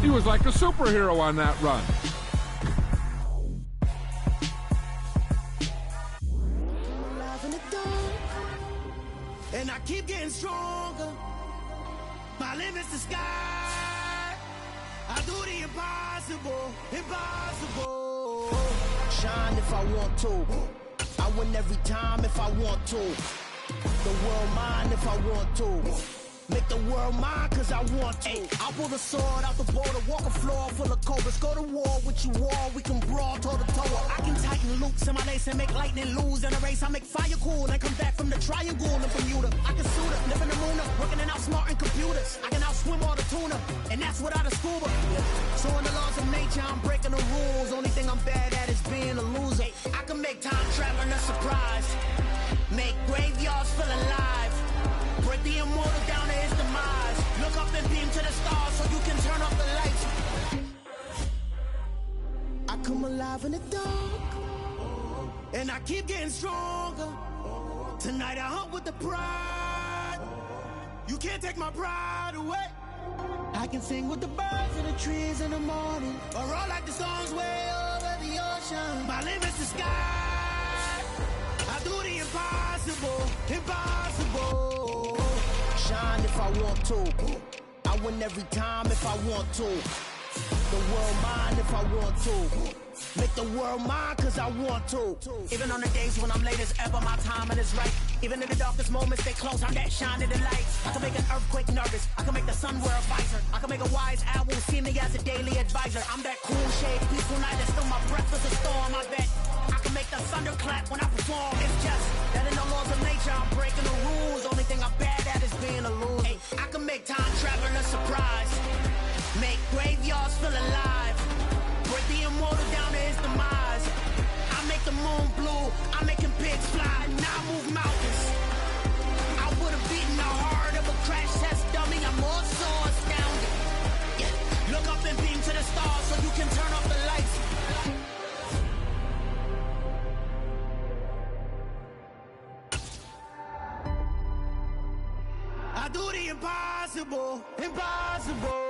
He was like a superhero on that run. And I keep getting stronger. My limit's the sky. I do the impossible, impossible. Shine if I want to. I win every time if I want to. The world mine if I want to. Make the world mine cause I want to. I pull the sword out the border, walk a floor full of cobras. Go to war with you all, we can brawl toe to toe. I can tighten loops in my lace and make lightning lose in a race. I make fire cool and come back from the triangle in Bermuda. I can suit up, live in the moon up, working and outsmarting computers. I can outswim all the tuna, and that's without a scuba. So in the laws of nature, I'm breaking the rules. Only thing I'm bad at is being a loser. I can make time traveling a surprise. Make graveyards feel alive. Break the immortal down to his demise. Look up and beam to the stars so you can turn off the lights. I come alive in the dark, and I keep getting stronger. Tonight I hunt with the pride. You can't take my pride away. I can sing with the birds and the trees in the morning, or roll like the songs way over the ocean. My limit's the sky. I do the impossible, impossible. Shine if I want to. I win every time if I want to. The world mine if I want to. Make the world mine cause I want to. Even on the days when I'm late as ever, my timing is right. Even in the darkest moments, stay close, I'm that shining the lights. I can make an earthquake nervous, I can make the sun wear a visor. I can make a wise owl see me as a daily advisor. I'm that cool shade, peaceful night, and still my breath is a storm, I bet. I can make the thunder clap when I perform. It's just that in the laws of nature, I'm breaking the rules. Only thing I'm bad at is being a loser. Hey, I can make time traveling a surprise. Make graveyards feel alive. Break the immortal down to his demise. I make the moon blue. I'm making pigs fly. Now I move mountains. I would have beaten the heart of a crash test dummy. I'm more so astounded. Yeah. Look up and beam to the stars so you can turn off the lights. I do the impossible, impossible.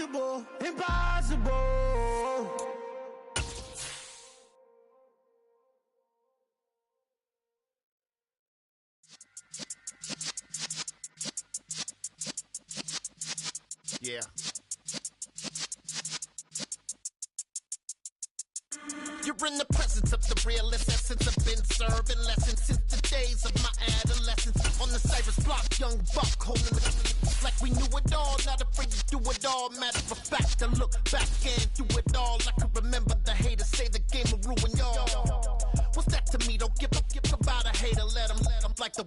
Impossible, impossible. Yeah. You're in the presence of the realest essence. I've been serving lessons since the days of my adolescence. On the Cypress block, young buck holding the like we knew it all, not afraid to do it all. Matter of fact, to look back and do it all. I can remember the haters say the game will ruin y'all. What's that to me? Don't give about a hater. Let them like the.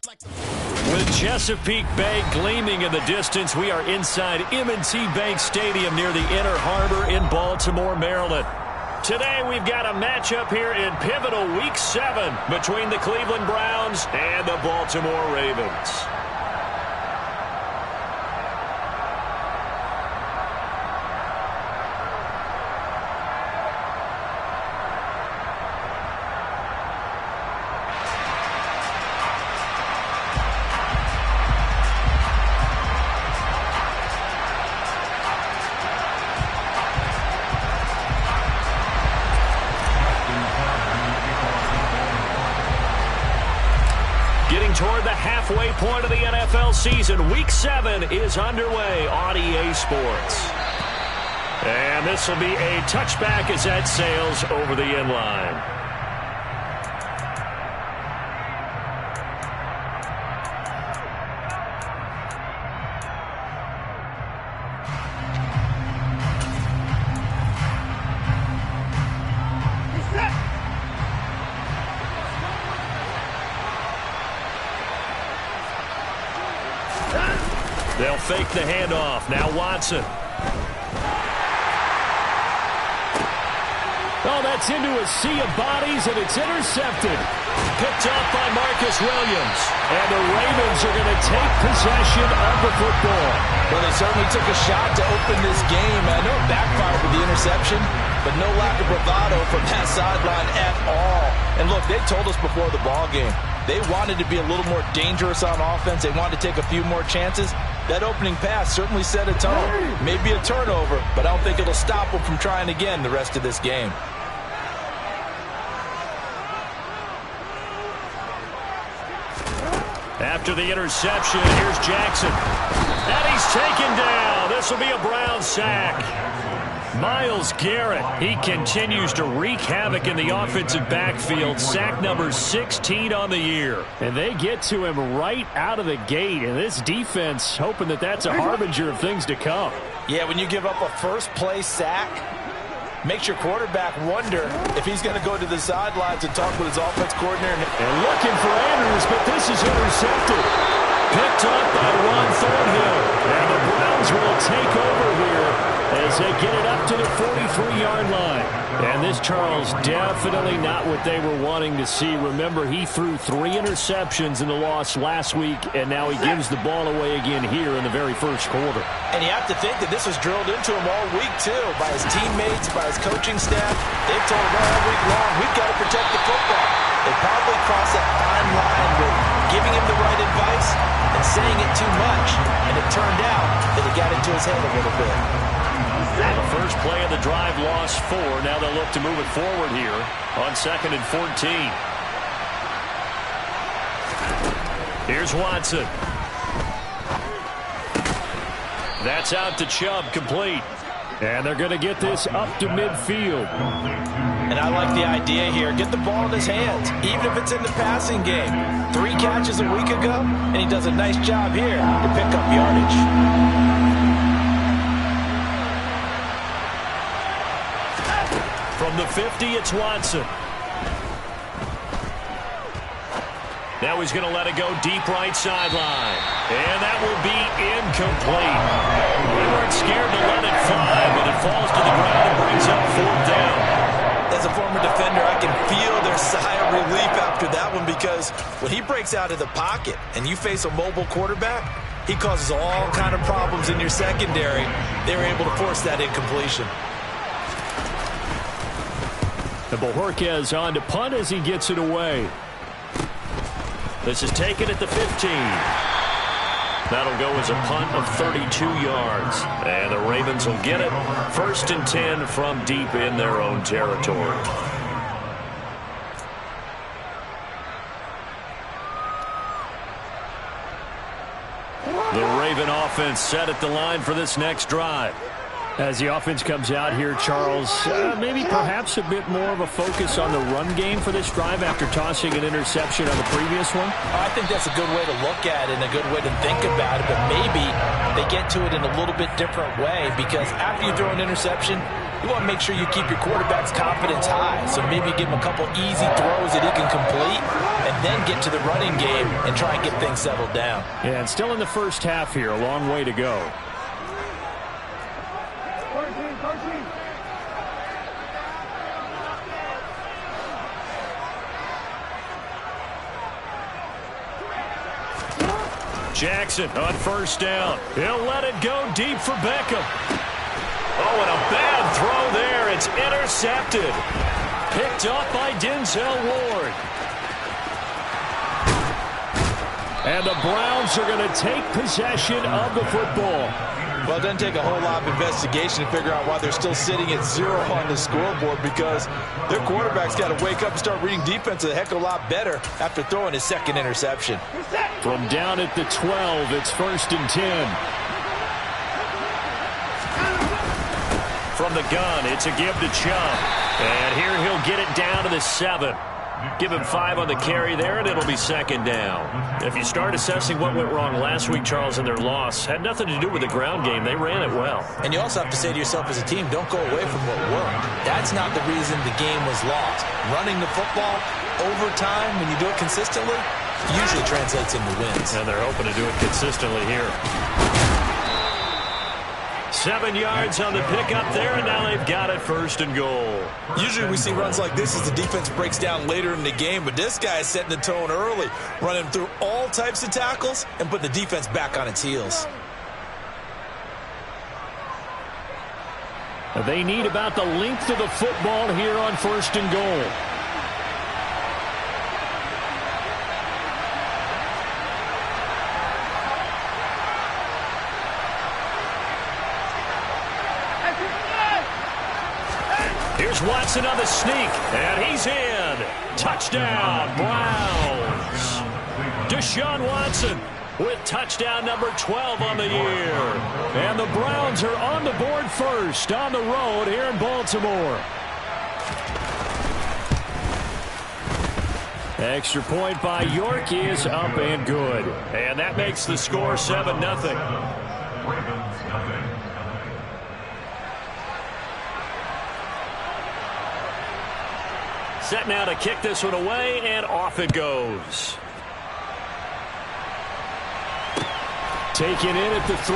With Chesapeake Bay gleaming in the distance, we are inside M&T Bank Stadium near the Inner Harbor in Baltimore, Maryland. Today we've got a matchup here in pivotal Week 7 between the Cleveland Browns and the Baltimore Ravens. Toward the halfway point of the NFL season, Week 7 is underway on EA Sports. And this will be a touchback as that sails over the end line. They'll fake the handoff. Now Watson. Oh, that gets into a sea of bodies, and it's intercepted. Picked off by Marcus Williams. And the Ravens are going to take possession of the football. Well, they certainly took a shot to open this game. I know it backfired with the interception, but no lack of bravado from that sideline at all. And look, they told us before the ball game, they wanted to be a little more dangerous on offense. They wanted to take a few more chances. That opening pass certainly set a tone. Maybe a turnover, but I don't think it'll stop them from trying again the rest of this game. After the interception, here's Jackson. And he's taken down. This will be a Brown sack. Myles Garrett, he continues to wreak havoc in the offensive backfield. Sack number 16 on the year. And they get to him right out of the gate. And this defense hoping that that's a harbinger of things to come. Yeah, when you give up a first-play sack, makes your quarterback wonder if he's going to go to the sidelines and talk with his offense coordinator. And looking for Andrews, but this is intercepted. Picked up by Ron Thornhill. And the Browns will take over here as they get it up to the 43-yard line. And this, Charles, definitely not what they were wanting to see. Remember, he threw 3 interceptions in the loss last week, and now he gives the ball away again here in the very first quarter. And you have to think that this was drilled into him all week, too, by his teammates, by his coaching staff. They've told him all week long, we've got to protect the football. They probably crossed that fine line with giving him the right advice and saying it too much. And it turned out that it got into his head a little bit. Well, the first play of the drive lost 4. Now they'll look to move it forward here on 2nd and 14. Here's Watson. That's out to Chubb, complete. And they're going to get this up to midfield. And I like the idea here. Get the ball in his hands, even if it's in the passing game. 3 catches a week ago, and he does a nice job here to pick up yardage. From the 50, it's Watson. Now he's going to let it go deep right sideline. And that will be incomplete. They weren't scared to let it fly, but it falls to the ground and brings up 4th down. As a former defender, I can feel their sigh of relief after that one, because when he breaks out of the pocket and you face a mobile quarterback, he causes all kind of problems in your secondary. They were able to force that incompletion. And Bojorquez on to punt as he gets it away. This is taken at the 15. That'll go as a punt of 32 yards. And the Ravens will get it. 1st and 10 from deep in their own territory. The Raven offense set at the line for this next drive. As the offense comes out here, Charles, maybe perhaps a bit more of a focus on the run game for this drive after tossing an interception on the previous one? I think that's a good way to look at it and a good way to think about it, but maybe they get to it in a little bit different way, because after you throw an interception, you want to make sure you keep your quarterback's confidence high. So maybe give him a couple easy throws that he can complete and then get to the running game and try and get things settled down. Yeah, and still in the first half here, a long way to go. Jackson on 1st down. He'll let it go deep for Beckham. Oh, and a bad throw there. It's intercepted. Picked up by Denzel Ward. And the Browns are going to take possession of the football. Well, it doesn't take a whole lot of investigation to figure out why they're still sitting at 0 on the scoreboard, because their quarterback's got to wake up and start reading defense a heck of a lot better after throwing his 2nd interception. From down at the 12, it's 1st and 10. From the gun, it's a give to Chubb. And here he'll get it down to the 7. Give him 5 on the carry there, and it'll be 2nd down. If you start assessing what went wrong last week, Charles, in their loss, had nothing to do with the ground game. They ran it well. And you also have to say to yourself as a team, don't go away from what worked. That's not the reason the game was lost. Running the football over time, when you do it consistently, usually translates into wins. And they're hoping to do it consistently here. 7 yards on the pickup there, and now they've got it 1st and goal. Usually we see runs like this as the defense breaks down later in the game, but this guy is setting the tone early, running through all types of tackles and putting the defense back on its heels. They need about the length of the football here on 1st and goal. Here's Watson on the sneak, and he's in. Touchdown, Browns. Deshaun Watson with touchdown number 12 on the year. And the Browns are on the board first on the road here in Baltimore. Extra point by York is up and good. And that makes the score 7-0. Set now to kick this one away, and off it goes. Taken in at the 3.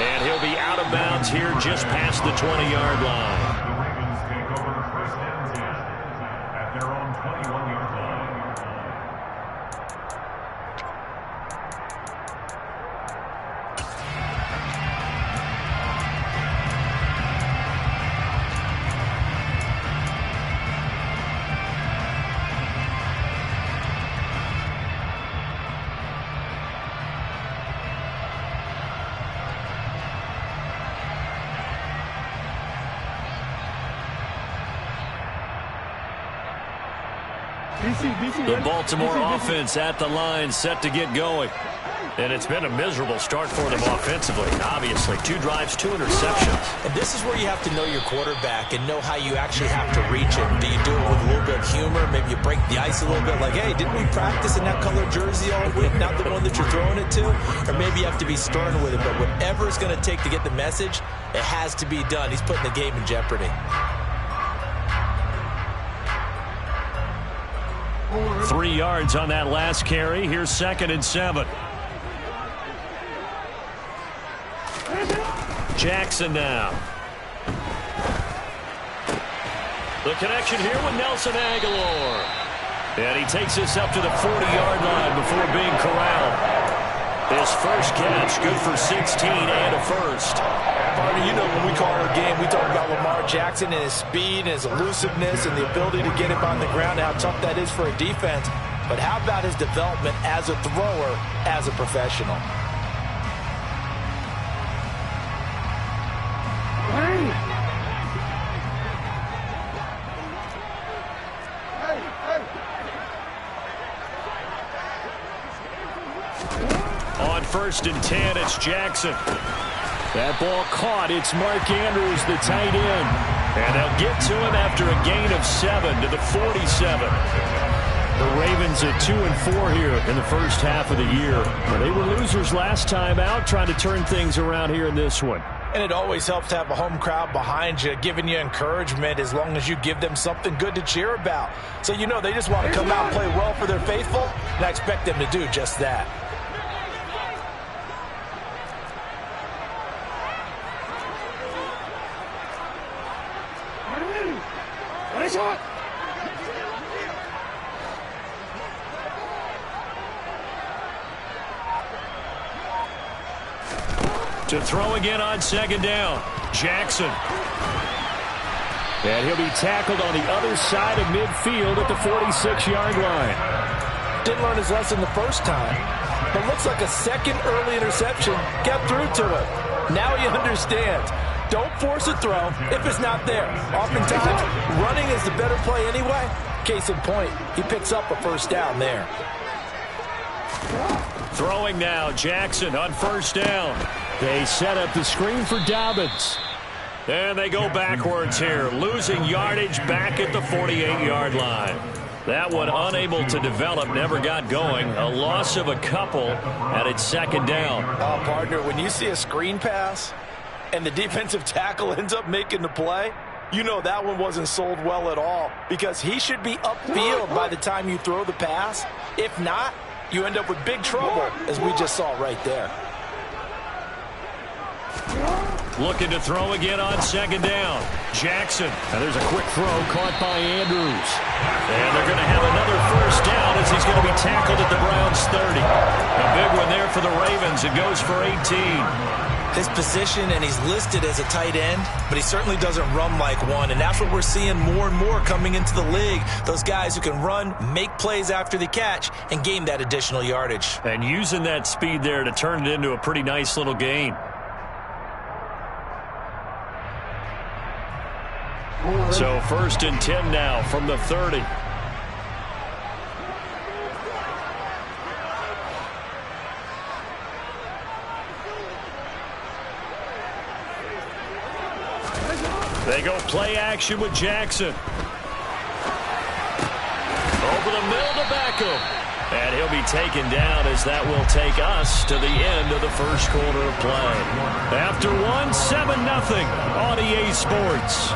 And he'll be out of bounds here just past the 20-yard line. The Baltimore offense at the line, set to get going. And it's been a miserable start for them offensively. Obviously, 2 drives, 2 interceptions. And this is where you have to know your quarterback and know how you actually have to reach him. Do you do it with a little bit of humor? Maybe you break the ice a little bit, like, hey, didn't we practice in that color jersey all week, not the one that you're throwing it to? Or maybe you have to be stern with it. But whatever it's going to take to get the message, it has to be done. He's putting the game in jeopardy. 3 yards on that last carry. Here's 2nd and 7. Jackson now. The connection here with Nelson Aguilar. And he takes this up to the 40-yard line before being corralled. His first catch, good for 16 and a first. Partner, you know when we call our game, we talk about Lamar Jackson and his speed and his elusiveness and the ability to get him on the ground and how tough that is for a defense. But how about his development as a thrower, as a professional? On 1st and 10, it's Jackson. That ball caught. It's Mark Andrews, the tight end. And they'll get to him after a gain of 7 to the 47. The Ravens at 2-4 here in the first half of the year. Well, they were losers last time out, trying to turn things around here in this one. And it always helps to have a home crowd behind you, giving you encouragement as long as you give them something good to cheer about. So you know they just want to come out and play well for their faithful, and I expect them to do just that. To throw again on 2nd down, Jackson. And he'll be tackled on the other side of midfield at the 46-yard line. Didn't learn his lesson the first time, but looks like a second early interception got through to him. Now he understands. Don't force a throw if it's not there. Oftentimes, running is the better play anyway. Case in point, he picks up a first down there. Throwing now, Jackson on 1st down. They set up the screen for Dobbins. And they go backwards here, losing yardage back at the 48-yard line. That one unable to develop, never got going. A loss of a couple, and it's 2nd down. Partner, when you see a screen pass and the defensive tackle ends up making the play, you know that one wasn't sold well at all, because he should be upfield by the time you throw the pass. If not, you end up with big trouble, as we just saw right there. Looking to throw again on second down. Jackson. Now there's a quick throw caught by Andrews. And they're going to have another first down as he's going to be tackled at the Browns 30. A big one there for the Ravens. It goes for 18. His position, and he's listed as a tight end, but he certainly doesn't run like one, and that's what we're seeing more and more coming into the league. Those guys who can run, make plays after the catch, and gain that additional yardage. And using that speed there to turn it into a pretty nice little gain. So 1st and 10 now from the 30. They go play action with Jackson. Over the middle to Beckham. And he'll be taken down as that will take us to the end of the first quarter of play. After one, 7-0 on EA Sports.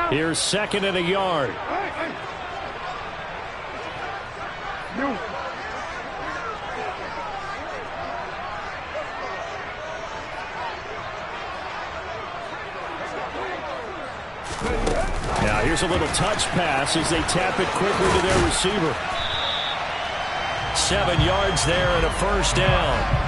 Here's 2nd and a yard. Now here's a little touch pass as they tap it quickly to their receiver. 7 yards there and a first down.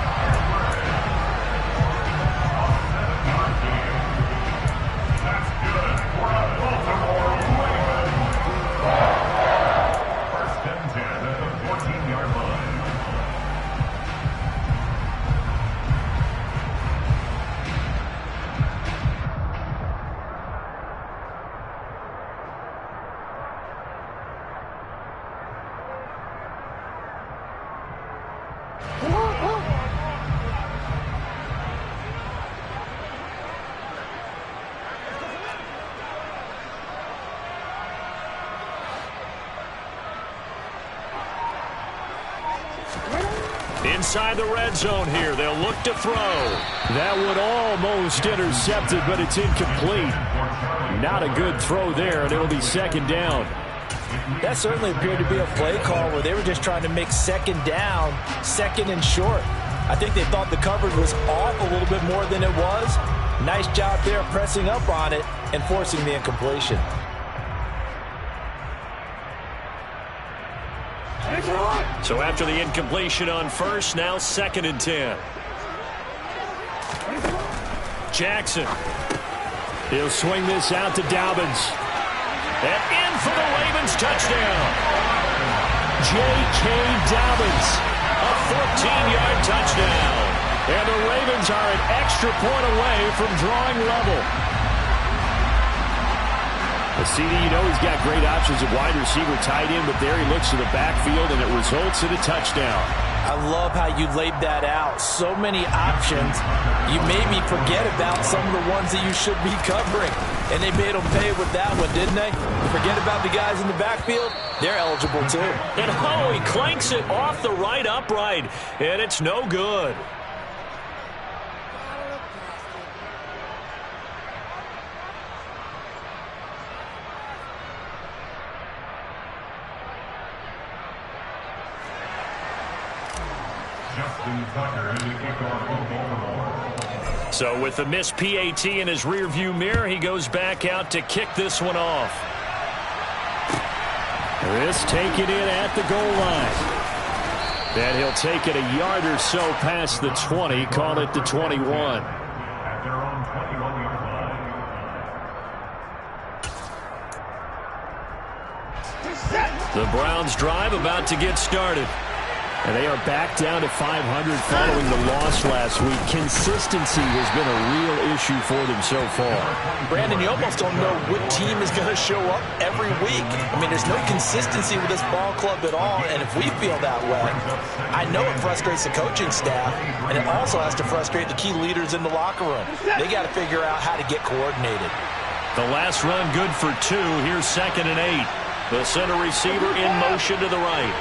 Inside the red zone here. They'll look to throw. That would almost intercept it, but it's incomplete. Not a good throw there, and it'll be 2nd down. That certainly appeared to be a play call where they were just trying to make 2nd down, 2nd and short. I think they thought the coverage was off a little bit more than it was. Nice job there pressing up on it and forcing the incompletion. So after the incompletion on first, now 2nd and 10. Jackson. He'll swing this out to Dobbins. And in for the Ravens touchdown. J.K. Dobbins. A 14-yard touchdown. And the Ravens are an extra point away from drawing level. CD, you know he's got great options at wide receiver, tight end, but there he looks to the backfield, and it results in a touchdown. I love how you laid that out. So many options. You made me forget about some of the ones that you should be covering. And they made them pay with that one, didn't they? Forget about the guys in the backfield. They're eligible, too. And he clanks it off the right upright, and it's no good. So with the missed PAT in his rearview mirror, he goes back out to kick this one off. This taken in at the goal line. And he'll take it a yard or so past the 20, call it the 21. The Browns drive about to get started. And they are back down to 500 following the loss last week. Consistency has been a real issue for them so far. Brandon, you almost don't know what team is going to show up every week. I mean, there's no consistency with this ball club at all, and if we feel that way, I know it frustrates the coaching staff, and it also has to frustrate the key leaders in the locker room. They got to figure out how to get coordinated. The last run good for 2. Here's 2nd and 8. The center receiver in motion to the right.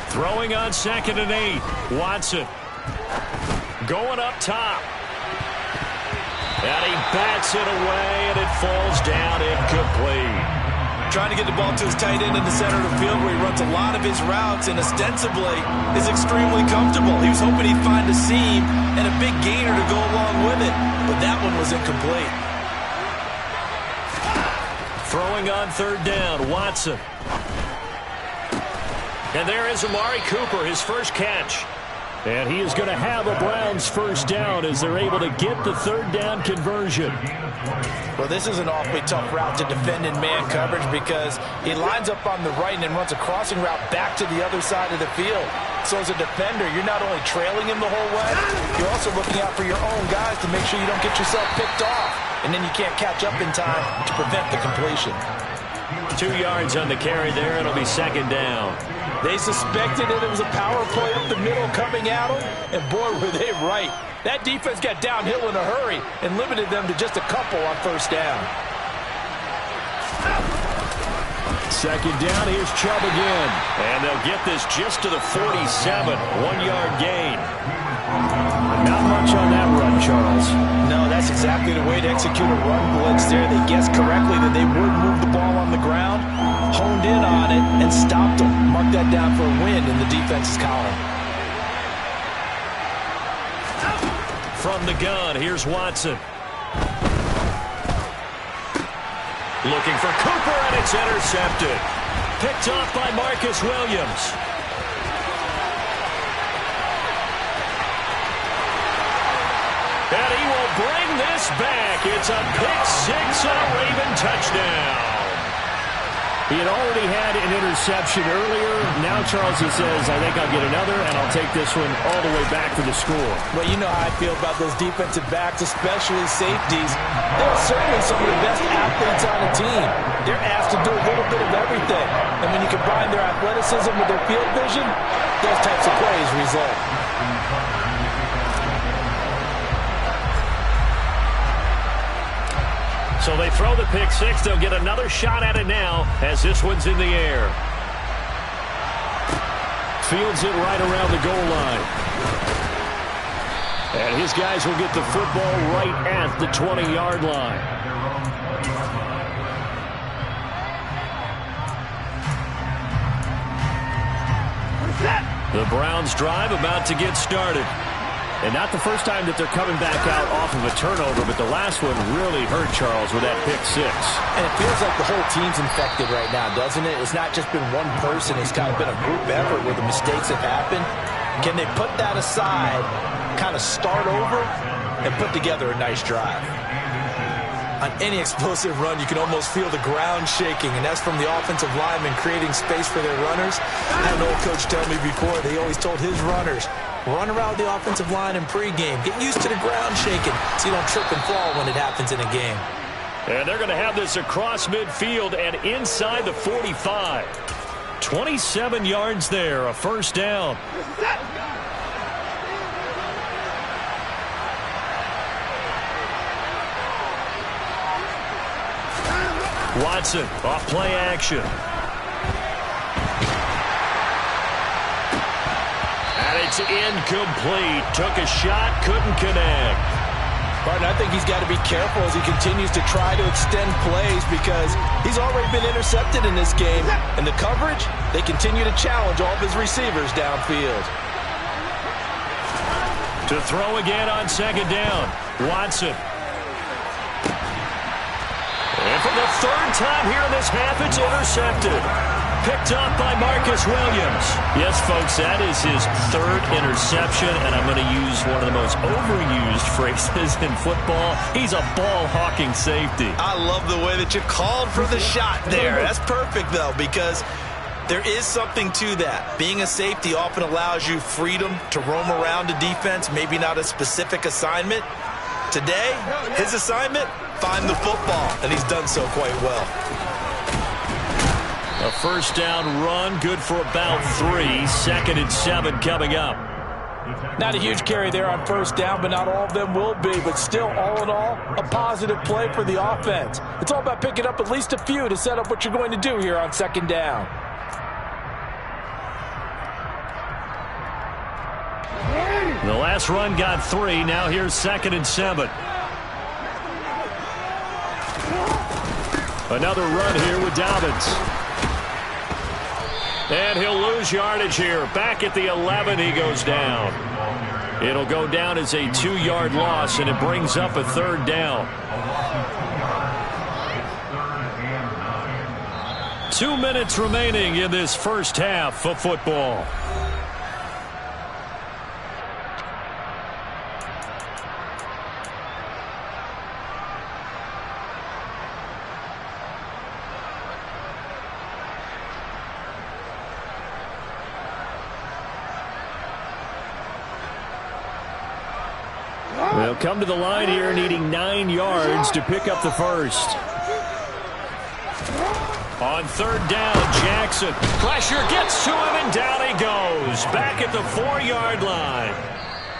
Throwing on 2nd and 8. Watson going up top. And he bats it away, and it falls down incomplete. Trying to get the ball to his tight end in the center of the field where he runs a lot of his routes and ostensibly is extremely comfortable. He was hoping he'd find a seam and a big gainer to go along with it, but that one was incomplete. Throwing on 3rd down, Watson. And there is Amari Cooper, his first catch. And he is going to have a Browns first down as they're able to get the 3rd down conversion. Well, this is an awfully tough route to defend in man coverage because he lines up on the right and then runs a crossing route back to the other side of the field. So as a defender, you're not only trailing him the whole way, you're also looking out for your own guys to make sure you don't get yourself picked off. And then you can't catch up in time to prevent the completion. 2 yards on the carry there. It'll be 2nd down. They suspected it was a power play up the middle coming at them, and boy, were they right. That defense got downhill in a hurry and limited them to just a couple on 1st down. 2nd down, here's Chubb again. And they'll get this just to the 47, 1-yard gain. Not much on that run, Charles. No, that's exactly the way to execute a run blitz there. They guessed correctly that they would move the ball on the ground, honed in on it, and stopped them. Mark that down for a win in the defense's column. From the gun, here's Watson. Looking for Cooper, and it's intercepted. Picked off by Marcus Williams. And he will bring this back. It's a pick-6 and a Raven touchdown. He had already had an interception earlier. Now, Charles, he says, I think I'll get another, and I'll take this one all the way back for the score. Well, you know how I feel about those defensive backs, especially safeties. They're certainly some of the best athletes on the team. They're asked to do a little bit of everything. And when you combine their athleticism with their field vision, those types of plays result. So they throw the pick-6. They'll get another shot at it now as this one's in the air. Fields it right around the goal line. And his guys will get the football right at the 20-yard line. The Browns drive about to get started. And not the first time that they're coming back out off of a turnover, but the last one really hurt Charles with that pick-6. And it feels like the whole team's infected right now, doesn't it? It's not just been one person. It's kind of been a group effort where the mistakes have happened. Can they put that aside, kind of start over, and put together a nice drive? On any explosive run, you can almost feel the ground shaking, and that's from the offensive linemen creating space for their runners. I had an old coach tell me before, they always told his runners, run around the offensive line in pregame. Get used to the ground shaking so you don't trip and fall when it happens in a game. And they're going to have this across midfield and inside the 45. 27 yards there, a first down. Watson, off play action. And it's incomplete. Took a shot, couldn't connect. Barton, I think he's got to be careful as he continues to try to extend plays because he's already been intercepted in this game. And the coverage, they continue to challenge all of his receivers downfield. To throw again on second down, Watson. And for the third time here in this half, it's intercepted. Picked up by Marcus Williams. Yes, folks, that is his third interception, and I'm going to use one of the most overused phrases in football. He's a ball-hawking safety. I love the way that you called for the shot there. That's perfect, though, because there is something to that. Being a safety often allows you freedom to roam around a defense, maybe not a specific assignment. Today, his assignment, find the football, and he's done so quite well. A first down run, good for about 3. 2nd and 7 coming up. Not a huge carry there on first down, but not all of them will be. But still, all in all, a positive play for the offense. It's all about picking up at least a few to set up what you're going to do here on 2nd down. The last run got 3. Now here's 2nd and 7. Another run here with Dobbins. And he'll lose yardage here. Back at the 11, he goes down. It'll go down as a 2-yard loss, and it brings up a 3rd down. 2 minutes remaining in this first half of football. They'll come to the line here needing 9 yards to pick up the first. On 3rd down, Jackson. Pressure gets to him, and down he goes. Back at the 4-yard line.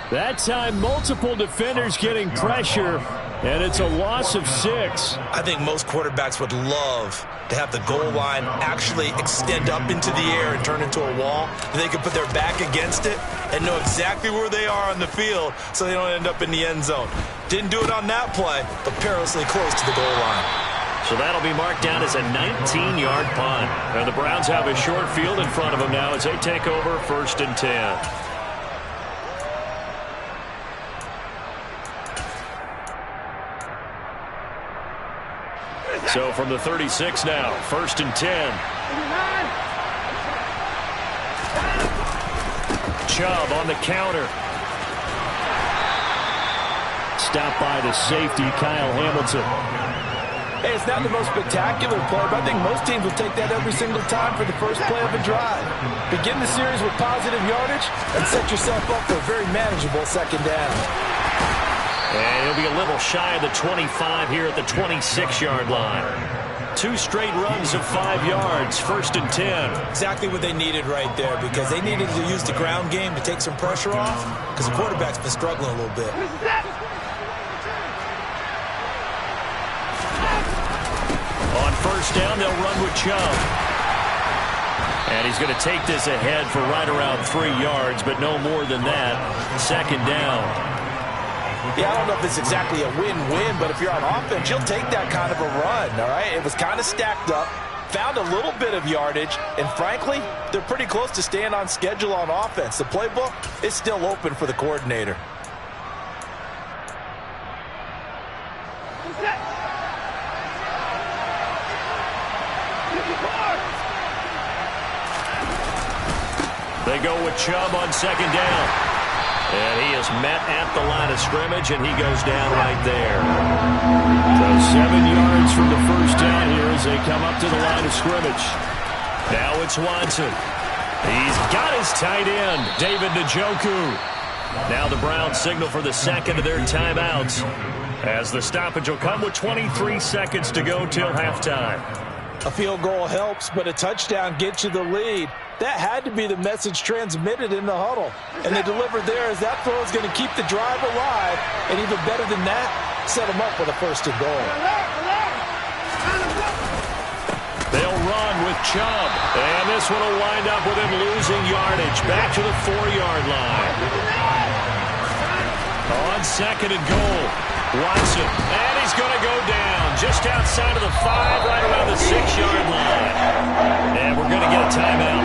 That time, multiple defenders getting pressure, and it's a loss of 6. I think most quarterbacks would love to have the goal line actually extend up into the air and turn into a wall. They can put their back against it and know exactly where they are on the field so they don't end up in the end zone. Didn't do it on that play, but perilously close to the goal line. So that'll be marked down as a 19-yard punt. And the Browns have a short field in front of them now as they take over 1st and 10. So from the 36 now, 1st and 10. Chubb on the counter. Stopped by the safety, Kyle Hamilton. Hey, it's not the most spectacular play, but I think most teams will take that every single time for the first play of a drive. Begin the series with positive yardage and set yourself up for a very manageable 2nd down. And he'll be a little shy of the 25 here at the 26-yard line. 2 straight runs of 5 yards, 1st and 10. Exactly what they needed right there, because they needed to use the ground game to take some pressure off, because the quarterback's been struggling a little bit. On 1st down, they'll run with Chubb. And he's going to take this ahead for right around 3 yards, but no more than that. 2nd down. Yeah, I don't know if it's exactly a win-win, but if you're on offense, you'll take that kind of a run, all right? It was kind of stacked up, found a little bit of yardage, and frankly, they're pretty close to staying on schedule on offense. The playbook is still open for the coordinator. They go with Chubb on 2nd down. And he is met at the line of scrimmage, and he goes down right there. So 7 yards from the first down here as they come up to the line of scrimmage. Now it's Watson. He's got his tight end, David Njoku. Now the Browns signal for the 2nd of their timeouts, as the stoppage will come with 23 seconds to go till halftime. A field goal helps, but a touchdown gets you the lead. That had to be the message transmitted in the huddle. And they delivered there as that throw is going to keep the drive alive. And even better than that, set them up with a 1st and goal. They'll run with Chubb. And this one will wind up with him losing yardage. Back to the 4-yard line. On 2nd and goal, Watson. And he's going to go down just outside of the 5, right around the 6-yard line. And we're going to get a timeout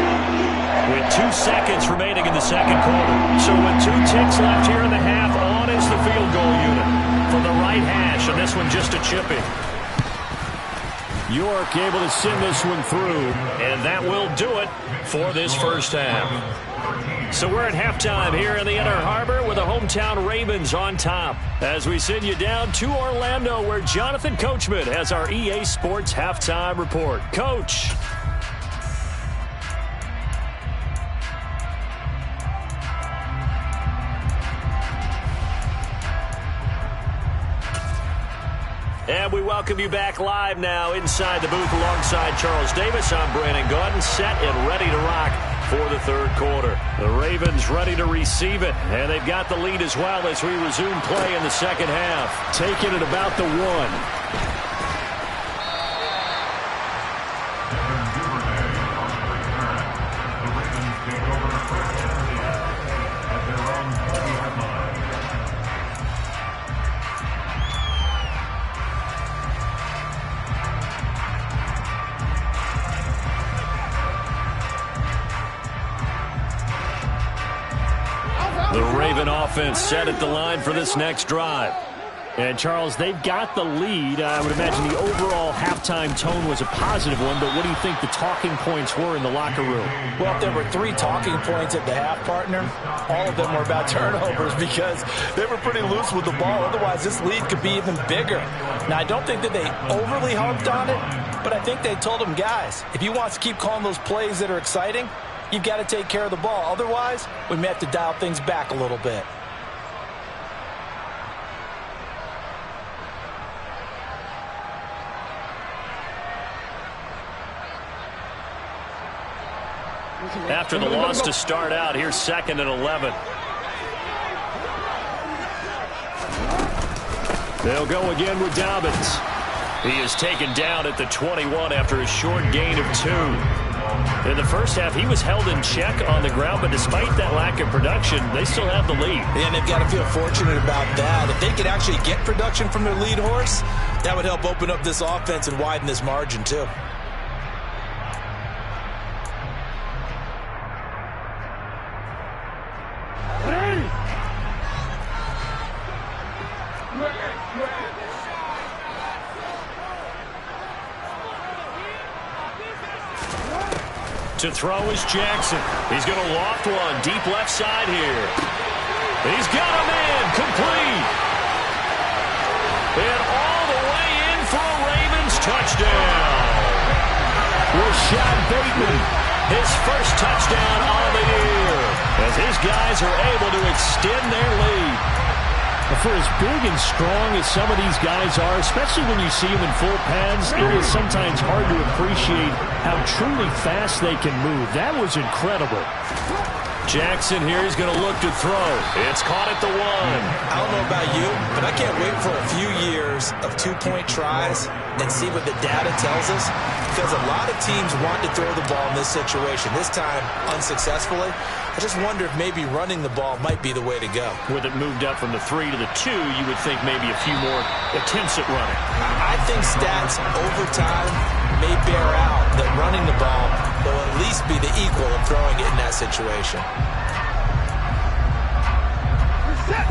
with 2 seconds remaining in the 2nd quarter. So with 2 ticks left here in the half, on is the field goal unit from the right hash, and this one just a chip in. York able to send this one through, and that will do it for this first half. So we're at halftime here in the Inner Harbor with the hometown Ravens on top, as we send you down to Orlando, where Jonathan Coachman has our EA Sports halftime report. Coach. And And we welcome you back live now inside the booth alongside Charles Davis. I'm Brandon Gaudin, set and ready to rock for the third quarter. The Ravens ready to receive it, and they've got the lead as well as we resume play in the second half. Taking it about the 1. The Raven offense set at the line for this next drive. And, Charles, they've got the lead. I would imagine the overall halftime tone was a positive one, but what do you think the talking points were in the locker room? Well, if there were 3 talking points at the half, partner, all of them were about turnovers because they were pretty loose with the ball. Otherwise, this lead could be even bigger. Now, I don't think that they overly harped on it, but I think they told them, guys, if you want to keep calling those plays that are exciting, you've got to take care of the ball. Otherwise, we may have to dial things back a little bit. After the loss to start out, here's 2nd and 11. They'll go again with Dobbins. He is taken down at the 21 after a short gain of 2. In the first half, he was held in check on the ground, but despite that lack of production, they still have the lead. And they've got to feel fortunate about that. If they could actually get production from their lead horse, that would help open up this offense and widen this margin, too. To throw is Jackson. He's going to loft one deep left side here. He's got a man complete. And all the way in for a Ravens touchdown. Rashad Bateman, his first touchdown on the year, as his guys are able to extend their lead. For as big and strong as some of these guys are, especially when you see them in full pads, it is sometimes hard to appreciate how truly fast they can move. That was incredible. Jackson here is going to look to throw. It's caught at the 1. I don't know about you, but I can't wait for a few years of 2-point tries and see what the data tells us, because a lot of teams want to throw the ball in this situation, this time unsuccessfully. I just wonder if maybe running the ball might be the way to go. With it moved up from the 3 to the 2, you would think maybe a few more attempts at running. I think stats over time may bear out that running the ball will at least be the equal of throwing it in that situation.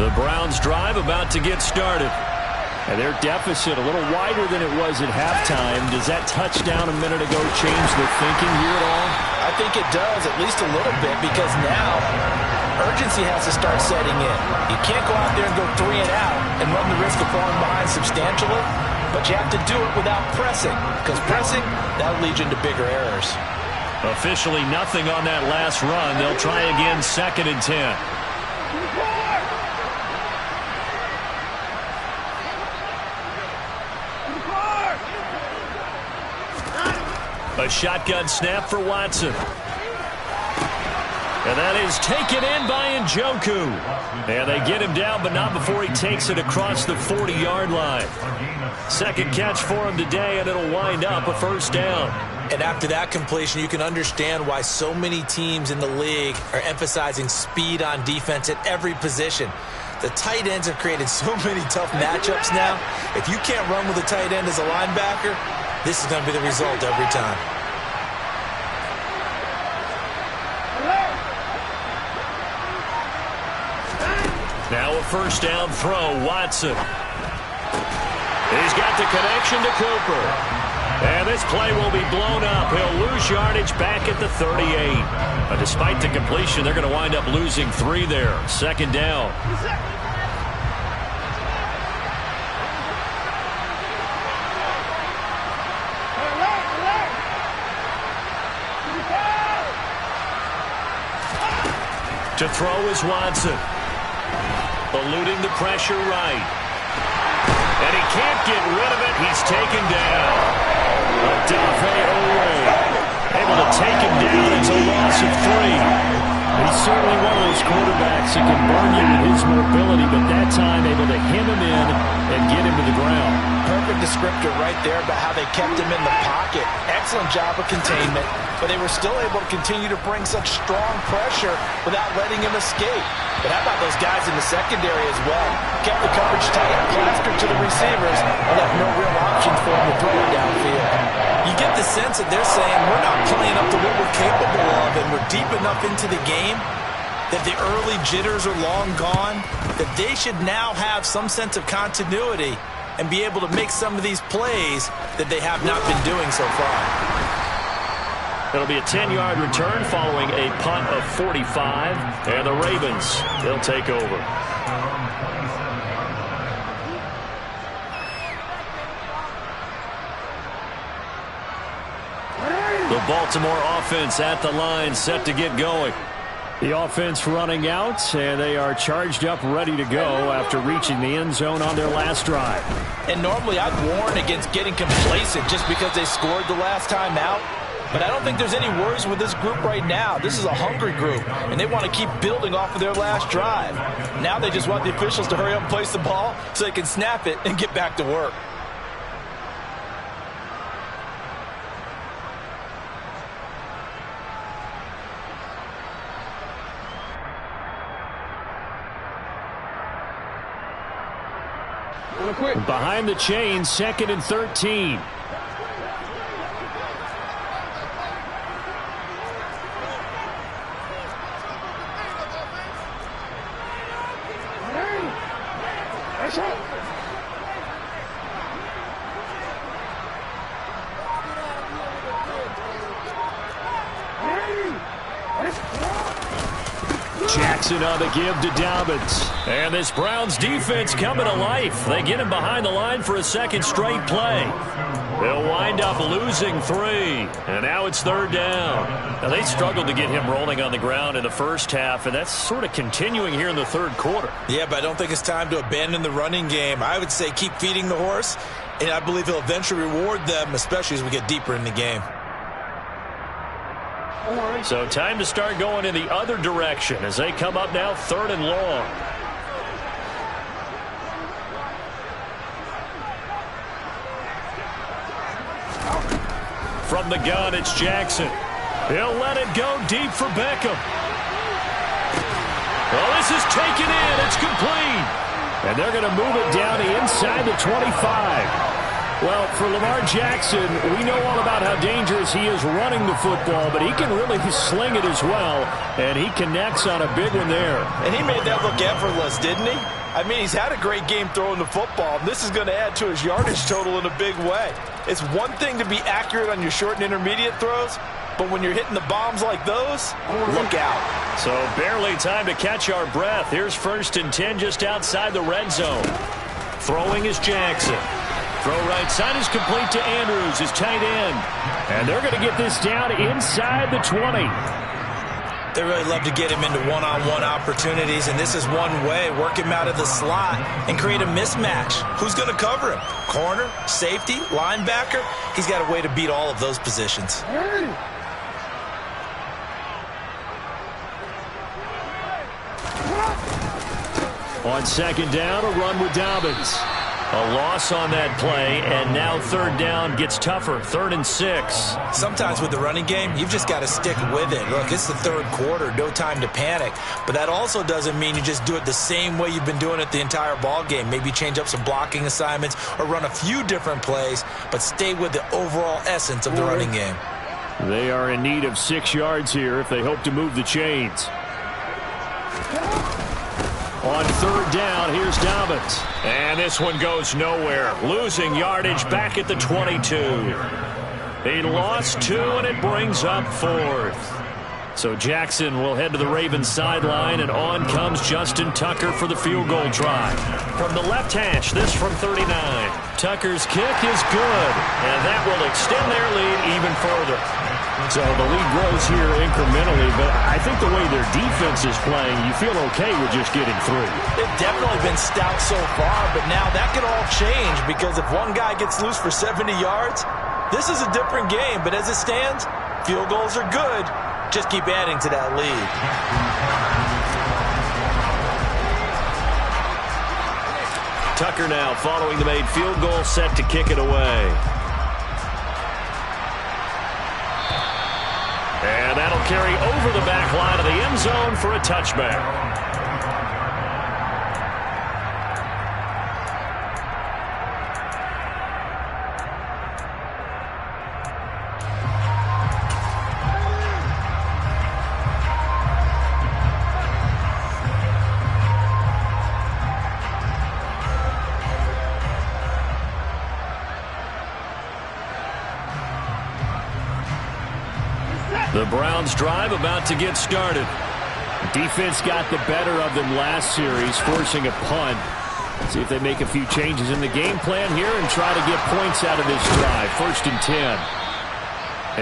The Browns drive about to get started. And their deficit a little wider than it was at halftime. Does that touchdown a minute ago change the thinking here at all? I think it does, at least a little bit, because now urgency has to start setting in. You can't go out there and go 3 and out and run the risk of falling behind substantially, but you have to do it without pressing, because pressing, that'll lead you into bigger errors. Officially nothing on that last run. They'll try again 2nd and 10. A shotgun snap for Watson. And that is taken in by Njoku. And they get him down, but not before he takes it across the 40-yard line. Second catch for him today, and it'll wind up a first down. And after that completion, you can understand why so many teams in the league are emphasizing speed on defense at every position. The tight ends have created so many tough matchups now. If you can't run with a tight end as a linebacker, this is going to be the result every time. Now a first down throw, Watson. He's got the connection to Cooper. And this play will be blown up. He'll lose yardage back at the 38. But despite the completion, they're going to wind up losing 3 there. Second down. To throw is Watson. Eluding the pressure right. And he can't get rid of it. He's taken down. Odafe Oweh able to take him down. It's a loss of 3. He's certainly one of those quarterbacks that can burn you with his mobility, but that time able to hem him in and get him to the ground. Perfect descriptor right there about how they kept him in the pocket. Excellent job of containment, but they were still able to continue to bring such strong pressure without letting him escape. But how about those guys in the secondary as well? Kept the coverage tight, plastered to the receivers, and left no real options for him to throw it downfield. You get the sense that they're saying we're not playing up to what we're capable of, and we're deep enough into the game that the early jitters are long gone, that they should now have some sense of continuity and be able to make some of these plays that they have not been doing so far. It'll be a 10-yard return following a punt of 45, and the Ravens, they'll take over. The Baltimore offense at the line, set to get going. The offense running out, and they are charged up, ready to go after reaching the end zone on their last drive. And normally I'd warn against getting complacent just because they scored the last time out. But I don't think there's any worries with this group right now. This is a hungry group, and they want to keep building off of their last drive. Now they just want the officials to hurry up and place the ball so they can snap it and get back to work. Behind the chains, 2nd and 13. Jackson on the give to Dobbins. And this Browns defense coming to life. They get him behind the line for a second straight play. They'll wind up losing 3. And now it's 3rd down. Now they struggled to get him rolling on the ground in the first half, and that's sort of continuing here in the 3rd quarter. Yeah, but I don't think it's time to abandon the running game. I would say keep feeding the horse, and I believe he'll eventually reward them, especially as we get deeper in the game. So time to start going in the other direction as they come up now 3rd and long. From the gun, it's Jackson. He'll let it go deep for Beckham. Well, this is taken in. It's complete. And they're going to move it down inside the 25. Well, for Lamar Jackson, we know all about how dangerous he is running the football, but he can really sling it as well, and he connects on a big one there. And he made that look effortless, didn't he? I mean, he's had a great game throwing the football, and this is going to add to his yardage total in a big way. It's one thing to be accurate on your short and intermediate throws, but when you're hitting the bombs like those, look out. So barely time to catch our breath. Here's 1st and 10 just outside the red zone. Throwing is Jackson. Throw right side is complete to Andrews, his tight end. And they're going to get this down inside the 20. They really love to get him into one-on-one opportunities, and this is one way. Work him out of the slot and create a mismatch. Who's going to cover him? Corner, safety, linebacker? He's got a way to beat all of those positions. On 2nd down, a run with Dobbins. A loss on that play, and now 3rd down gets tougher. 3rd and 6. Sometimes with the running game, you've just got to stick with it. Look, it's the 3rd quarter, no time to panic. But that also doesn't mean you just do it the same way you've been doing it the entire ball game. Maybe change up some blocking assignments or run a few different plays, but stay with the overall essence of the running game. They are in need of 6 yards here if they hope to move the chains. On 3rd down, here's Dobbins. And this one goes nowhere. Losing yardage back at the 22. He lost 2, and it brings up 4th. So Jackson will head to the Ravens sideline, and on comes Justin Tucker for the field goal try. From the left hash, this from 39. Tucker's kick is good, and that will extend their lead even further. So the lead grows here incrementally, but I think the way their defense is playing, you feel okay with just getting through. They've definitely been stout so far, but now that could all change because if one guy gets loose for 70 yards, this is a different game. But as it stands, field goals are good. Just keep adding to that lead. Tucker now following the made field goal, set to kick it away. And that'll carry over the back line of the end zone for a touchback. The Browns drive about to get started. Defense got the better of them last series, forcing a punt. See if they make a few changes in the game plan here and try to get points out of this drive. 1st and 10.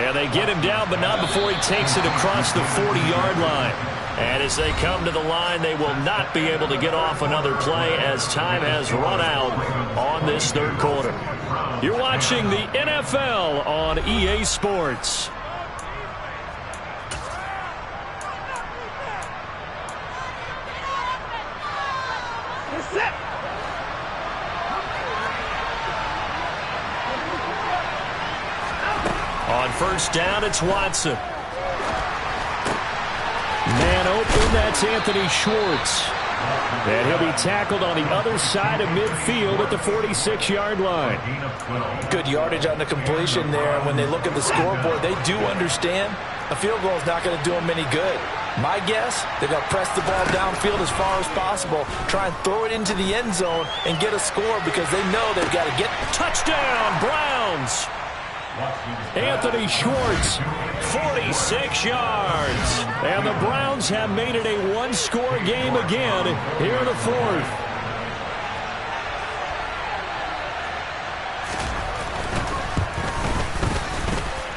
And they get him down, but not before he takes it across the 40-yard line. And as they come to the line, they will not be able to get off another play as time has run out on this third quarter. You're watching the NFL on EA Sports. On 1st down, it's Watson. Man open, that's Anthony Schwartz. And he'll be tackled on the other side of midfield at the 46-yard line. Good yardage on the completion there. When they look at the scoreboard, they do understand a field goal is not going to do them any good. My guess, they're going to press the ball downfield as far as possible, try and throw it into the end zone and get a score because they know they've got to get... Touchdown, Browns! Anthony Schwartz, 46 yards. And the Browns have made it a one-score game again here in the 4th.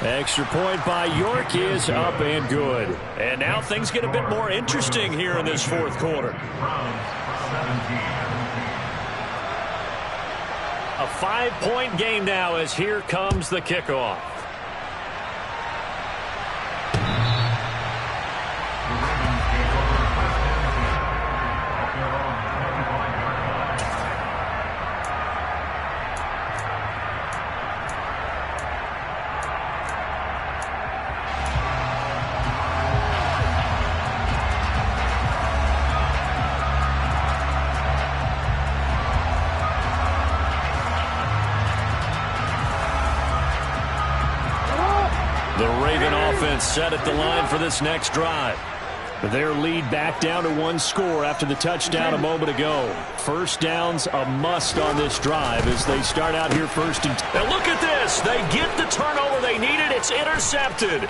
Extra point by York is up and good. And now things get a bit more interesting here in this 4th quarter. A 5-point game now as here comes the kickoff. Set at the line for this next drive. Their lead back down to 1 score after the touchdown a moment ago. 1st downs a must on this drive as they start out here 1st and 10. Now look at this. They get the turnover they needed. It's intercepted.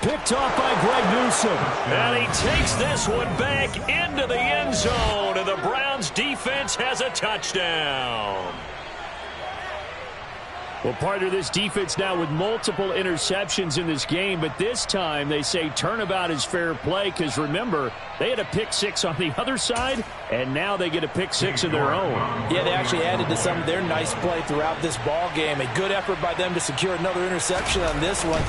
Picked off by Greg Newsome. And he takes this one back into the end zone. And the Browns defense has a touchdown. Well, part of this defense now with multiple interceptions in this game, but this time they say turnabout is fair play because, remember, they had a pick-6 on the other side, and now they get a pick-6 of their own. Yeah, they actually added to some of their nice play throughout this ball game. A good effort by them to secure another interception on this one.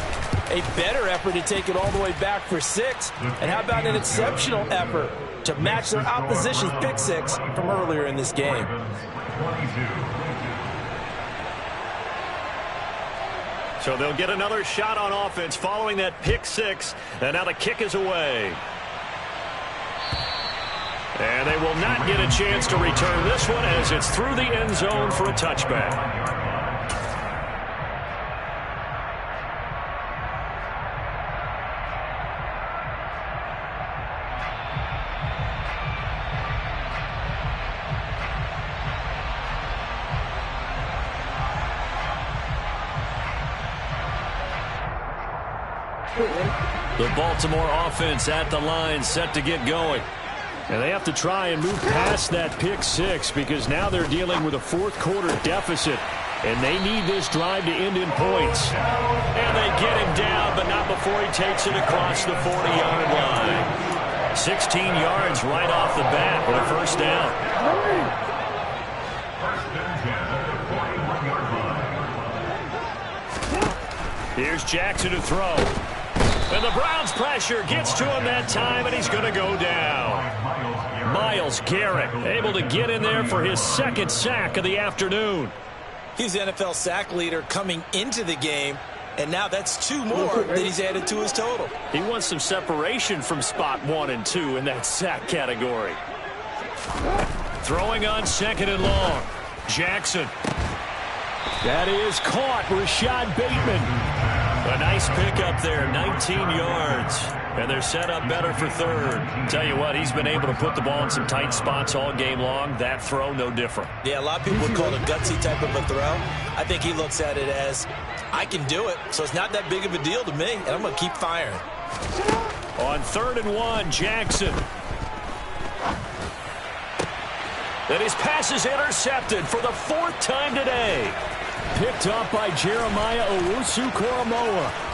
A better effort to take it all the way back for 6. And how about an exceptional effort to match their opposition's pick-6 from earlier in this game? So they'll get another shot on offense following that pick-6. And now the kick is away. And they will not get a chance to return this one as it's through the end zone for a touchback. The Baltimore offense at the line, set to get going. And they have to try and move past that pick-6 because now they're dealing with a 4th quarter deficit. And they need this drive to end in points. And they get him down, but not before he takes it across the 40-yard line. 16 yards right off the bat with a first down. Here's Jackson to throw. And the Browns pressure gets to him that time, and he's going to go down. Myles Garrett able to get in there for his second sack of the afternoon. He's the NFL sack leader coming into the game, and now that's 2 more that he's added to his total. He wants some separation from spot 1 and 2 in that sack category. Throwing on 2nd and long. Jackson. That is caught. Rashad Bateman. A nice pickup there, 19 yards. And they're set up better for 3rd. Tell you what, he's been able to put the ball in some tight spots all game long. That throw, no different. Yeah, a lot of people would call it a gutsy type of a throw. I think he looks at it as, I can do it, so it's not that big of a deal to me, and I'm going to keep firing. On 3rd and 1, Jackson. And his pass is intercepted for the 4th time today. Picked up by Jeremiah Owusu-Koramoah.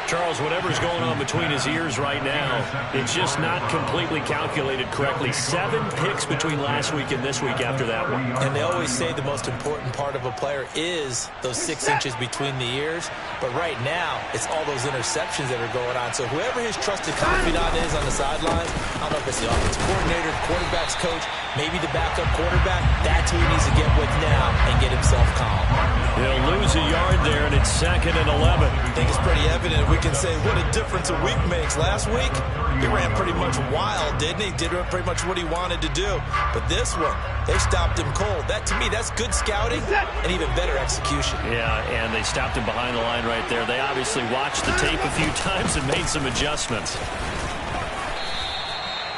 Charles, whatever's going on between his ears right now, it's just not completely calculated correctly. 7 picks between last week and this week after that one. And they always say the most important part of a player is those 6 inches between the ears. But right now, it's all those interceptions that are going on. So whoever his trusted confidant is on the sidelines, I don't know if it's the offensive coordinator, the quarterback's coach, maybe the backup quarterback, that's who he needs to get with now and get himself calm. He'll lose a yard there, and it's 2nd and 11. I think it's pretty evident. We can say what a difference a week makes. Last week, he ran pretty much wild, didn't he? Did pretty much what he wanted to do. But this one, they stopped him cold. That, to me, that's good scouting and even better execution. Yeah, and they stopped him behind the line right there. They obviously watched the tape a few times and made some adjustments.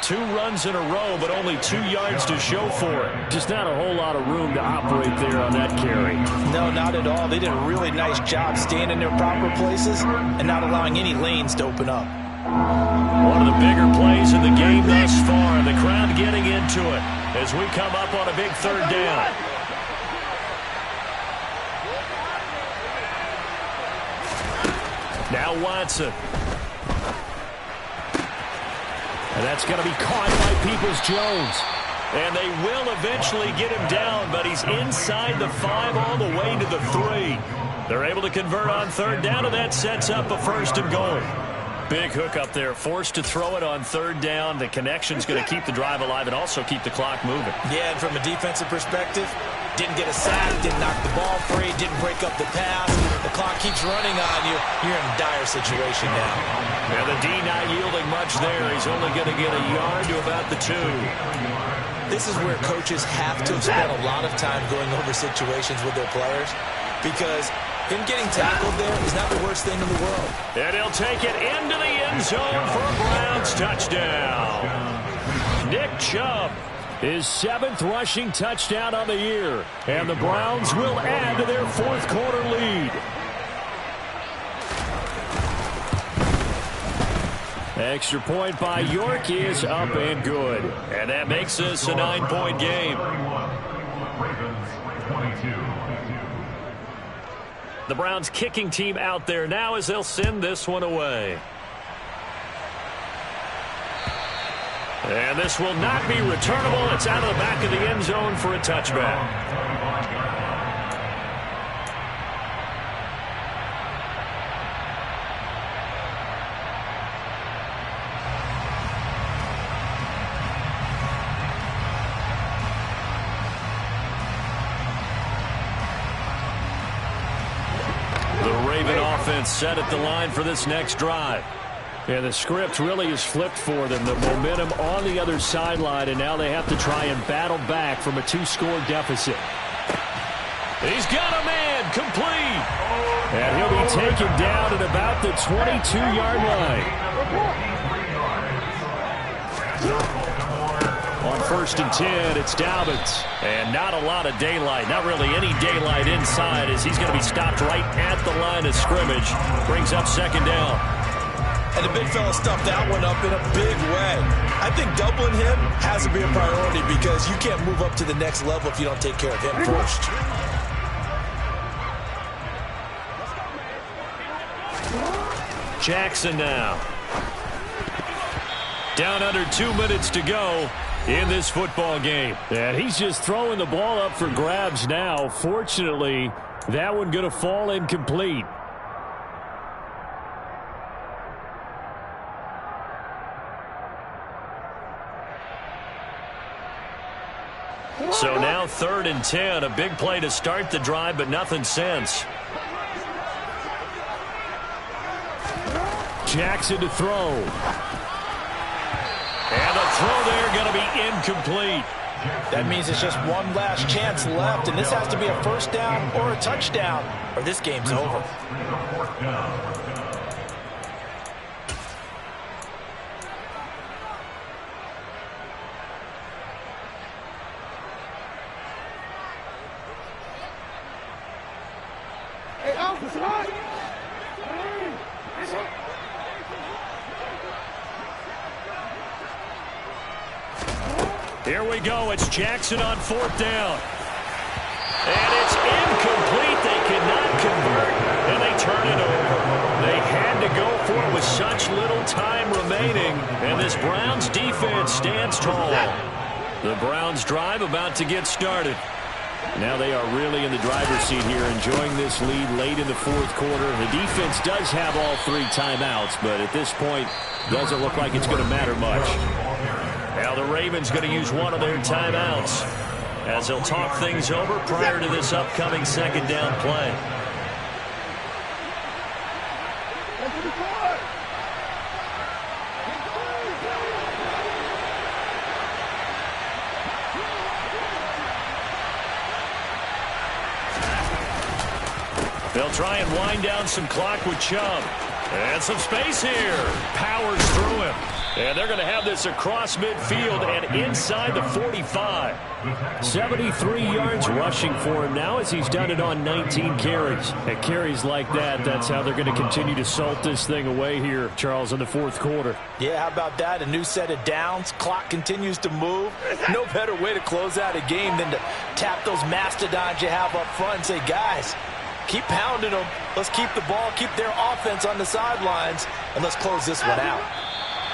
2 runs in a row, but only 2 yards to show for it. Just not a whole lot of room to operate there on that carry. No, not at all. They did a really nice job staying in their proper places and not allowing any lanes to open up. One of the bigger plays in the game thus far. The crowd getting into it as we come up on a big 3rd down. Now Watson. And that's going to be caught by Peoples-Jones. And they will eventually get him down, but he's inside the 5 all the way to the 3. They're able to convert on 3rd down, and that sets up a 1st and goal. Big hook up there, forced to throw it on 3rd down. The connection's going to keep the drive alive and also keep the clock moving. Yeah, and from a defensive perspective, didn't get a sack, didn't knock the ball free, didn't break up the pass. The clock keeps running on you. You're in a dire situation now. Yeah, the D not yielding much there. He's only going to get a yard to about the 2. This is where coaches have to spend a lot of time going over situations with their players, because him getting tackled there is not the worst thing in the world. And he'll take it into the end zone for a Browns touchdown. Nick Chubb, his 7th rushing touchdown on the year. And the Browns will add to their 4th quarter lead. Extra point by York is up and good. And that makes this a 9-point game. The Browns kicking team out there now as they'll send this one away. And this will not be returnable. It's out of the back of the end zone for a touchback. Set at the line for this next drive. And the script really is flipped for them. The momentum on the other sideline, and now they have to try and battle back from a 2-score deficit. He's got a man complete. And he'll be taken down at about the 22-yard line. On 1st and 10, it's Dobbins. And not a lot of daylight, not really any daylight inside, as he's going to be stopped right at the line of scrimmage. Brings up 2nd down. and the big fella stuffed that one up in a big way. I think doubling him has to be a priority because you can't move up to the next level if you don't take care of him first. Jackson now. Down under 2 minutes to go in this football game. And he's just throwing the ball up for grabs now. Fortunately, that one going to fall incomplete. So now 3rd and 10. A big play to start the drive, but nothing since. Jackson to throw. And the throw there going to be incomplete. That means it's just one last chance left, and this has to be a first down or a touchdown, or this game's over. Here we go. It's Jackson on 4th down. And it's incomplete. They cannot convert, and they turn it over. They had to go for it with such little time remaining, and this Browns defense stands tall. The Browns drive about to get started. Now they are really in the driver's seat here, enjoying this lead late in the 4th quarter. The defense does have all 3 timeouts, but at this point, doesn't look like it's going to matter much. Now the Ravens going to use one of their timeouts as they'll talk things over prior to this upcoming 2nd down play. They'll try and wind down some clock with Chubb. And some space here. Powers through him. And they're going to have this across midfield and inside the 45. 73 yards rushing for him now as he's done it on 19 carries. At carries like that, that's how they're going to continue to salt this thing away here, Charles, in the 4th quarter. Yeah, how about that? A new set of downs. Clock continues to move. No better way to close out a game than to tap those mastodons you have up front and say, guys, keep pounding them. Let's keep the ball, keep their offense on the sidelines, and let's close this one out.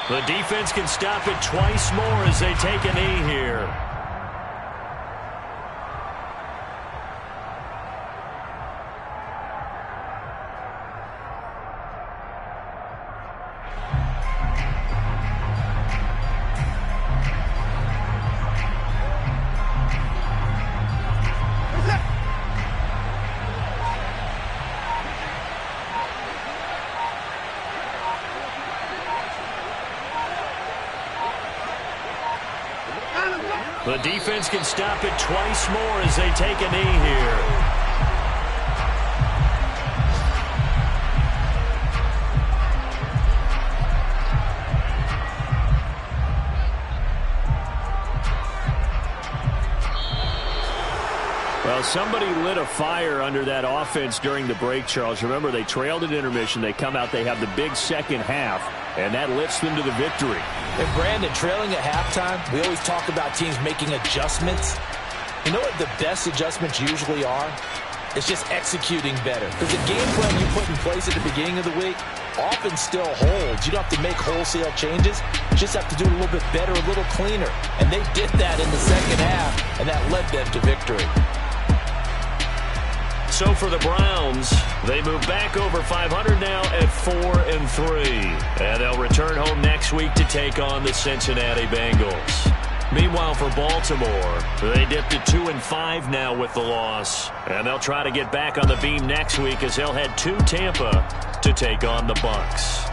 The defense can stop it twice more as they take a knee here. The defense can stop it twice more as they take a knee here. Well, somebody lit a fire under that offense during the break, Charles. Remember, they trailed at intermission. They come out, they have the big second half, and that lifts them to the victory. And Brandon, trailing at halftime, we always talk about teams making adjustments. You know what the best adjustments usually are? It's just executing better. Because the game plan you put in place at the beginning of the week often still holds. You don't have to make wholesale changes. You just have to do it a little bit better, a little cleaner. And they did that in the second half, and that led them to victory. So for the Browns, they move back over 500 now at 4-3. And they'll return home next week to take on the Cincinnati Bengals. Meanwhile, for Baltimore, they dipped to 2-5 now with the loss. And they'll try to get back on the beam next week as they'll head to Tampa to take on the Bucs.